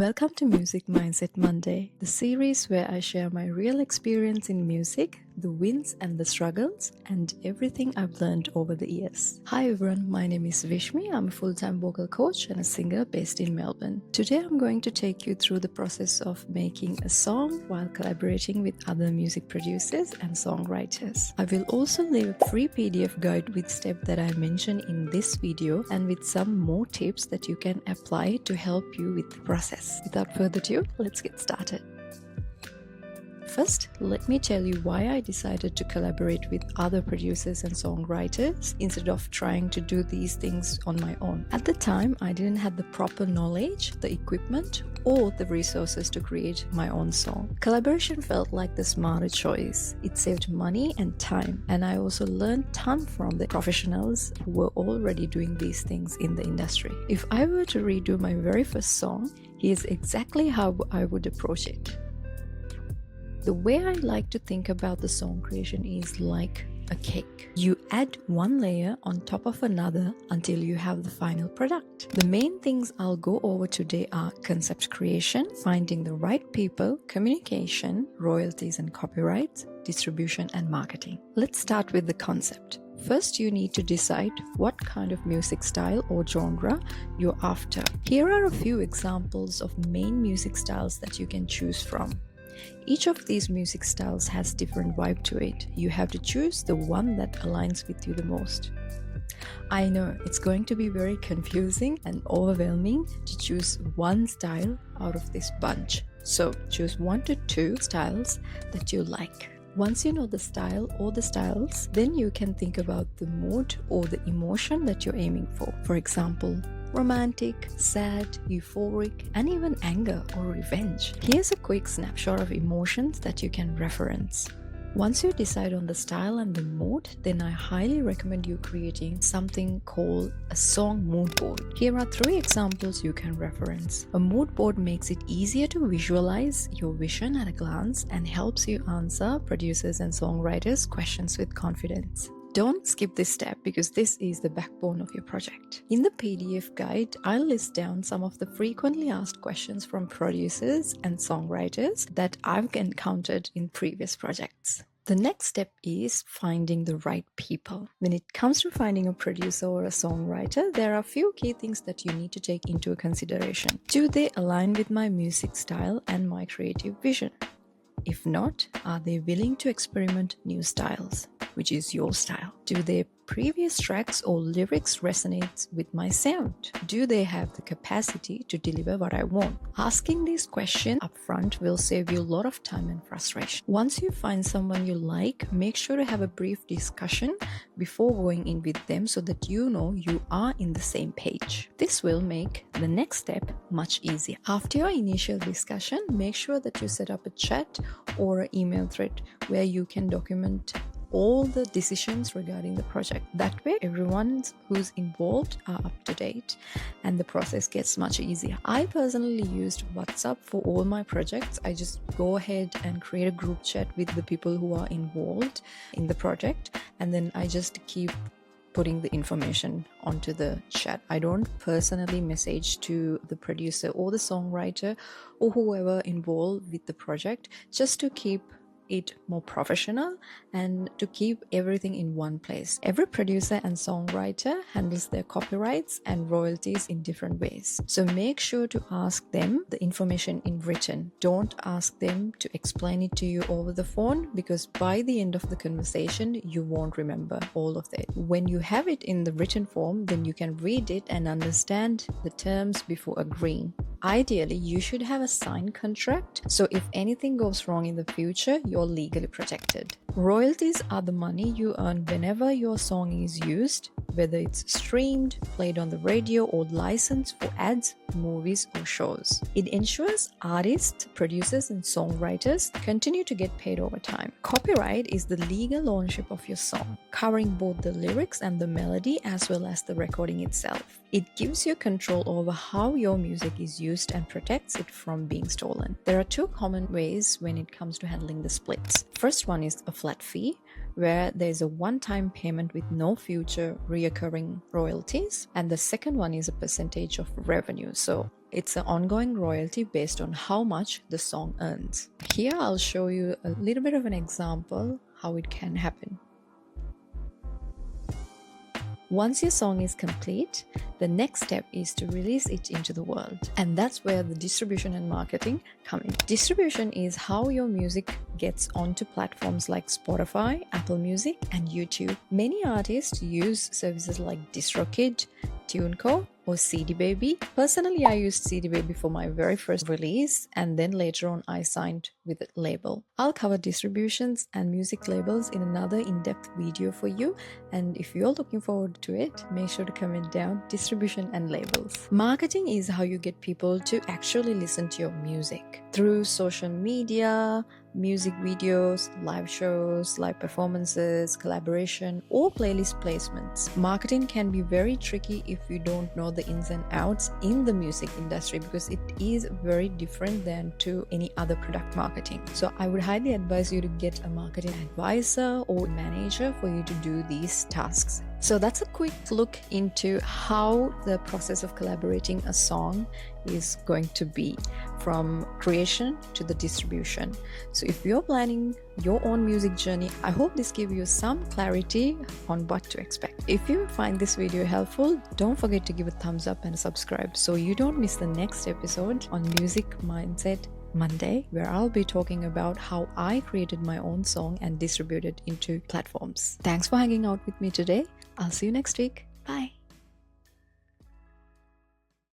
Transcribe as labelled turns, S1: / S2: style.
S1: Welcome to Music Mindset Monday, the series where I share my real experience in music, the wins and the struggles, and everything I've learned over the years. Hi everyone, my name is Vishmi. I'm a full-time vocal coach and a singer based in Melbourne. Today I'm going to take you through the process of making a song while collaborating with other music producers and songwriters. I will also leave a free PDF guide with steps that I mentioned in this video and with some more tips that you can apply to help you with the process. Without further ado, let's get started. First, let me tell you why I decided to collaborate with other producers and songwriters instead of trying to do these things on my own. At the time, I didn't have the proper knowledge, the equipment, or the resources to create my own song. Collaboration felt like the smarter choice. It saved money and time, and I also learned a ton from the professionals who were already doing these things in the industry. If I were to redo my very first song, here's exactly how I would approach it. The way I like to think about the song creation is like a cake. You add one layer on top of another until you have the final product. The main things I'll go over today are concept creation, finding the right people, communication, royalties and copyrights, distribution and marketing. Let's start with the concept. First, you need to decide what kind of music style or genre you're after. Here are a few examples of main music styles that you can choose from. Each of these music styles has different vibe to it. You have to choose the one that aligns with you the most. I know it's going to be very confusing and overwhelming to choose one style out of this bunch. So choose 1 to 2 styles that you like. Once you know the style or the styles, then you can think about the mood or the emotion that you're aiming for. For example, romantic, sad, euphoric, and even anger or revenge. Here's a quick snapshot of emotions that you can reference. Once you decide on the style and the mood, then I highly recommend you creating something called a song mood board. Here are 3 examples you can reference. A mood board makes it easier to visualize your vision at a glance and helps you answer producers and songwriters' questions with confidence. Don't skip this step because this is the backbone of your project. In the PDF guide, I'll list down some of the frequently asked questions from producers and songwriters that I've encountered in previous projects. The next step is finding the right people. When it comes to finding a producer or a songwriter, there are a few key things that you need to take into consideration. Do they align with my music style and my creative vision? If not, are they willing to experiment new styles, which is your style? Do their previous tracks or lyrics resonate with my sound? Do they have the capacity to deliver what I want? Asking these questions upfront will save you a lot of time and frustration. Once you find someone you like, make sure to have a brief discussion before going in with them so that you know you are in the same page. This will make the next step much easier. After your initial discussion, make sure that you set up a chat or an email thread where you can document all the decisions regarding the project. That way, everyone who's involved are up to date and the process gets much easier. I personally used WhatsApp for all my projects. I just go ahead and create a group chat with the people who are involved in the project, and then I just keep putting the information onto the chat. I don't personally message to the producer or the songwriter or whoever involved with the project, just to keep it more professional and to keep everything in one place. Every producer and songwriter handles their copyrights and royalties in different ways. So make sure to ask them the information in written. Don't ask them to explain it to you over the phone, because by the end of the conversation, you won't remember all of it. When you have it in the written form, then you can read it and understand the terms before agreeing. Ideally, you should have a signed contract, so if anything goes wrong in the future, you're legally protected. Royalties are the money you earn whenever your song is used, whether it's streamed, played on the radio, or licensed for ads, movies, or shows. It ensures artists, producers, and songwriters continue to get paid over time. Copyright is the legal ownership of your song, covering both the lyrics and the melody as well as the recording itself. It gives you control over how your music is used and protects it from being stolen. There are 2 common ways when it comes to handling the splits. First one is a flat fee. where there's a one-time payment with no future reoccurring royalties. And the second one is a percentage of revenue. So it's an ongoing royalty based on how much the song earns. Here I'll show you a little bit of an example how it can happen. Once your song is complete, the next step is to release it into the world. And that's where the distribution and marketing come in. Distribution is how your music gets onto platforms like Spotify, Apple Music, and YouTube. Many artists use services like DistroKid, TuneCore, or CD Baby. Personally, I used CD Baby for my very first release, and then later on I signed with a label. I'll cover distributions and music labels in another in-depth video for you, and if you're looking forward to it, make sure to comment down distribution and labels. Marketing is how you get people to actually listen to your music through social media, music videos, live shows, live performances, collaboration, or playlist placements. Marketing can be very tricky if you don't know the ins and outs in the music industry, because it is very different than to any other product marketing. So I would highly advise you to get a marketing advisor or manager for you to do these tasks. So that's a quick look into how the process of collaborating a song is going to be, from creation to the distribution. So if you're planning your own music journey, I hope this gives you some clarity on what to expect. If you find this video helpful, don't forget to give a thumbs up and subscribe so you don't miss the next episode on Music Mindset Monday, where I'll be talking about how I created my own song and distributed into platforms. Thanks for hanging out with me today. I'll see you next week. Bye.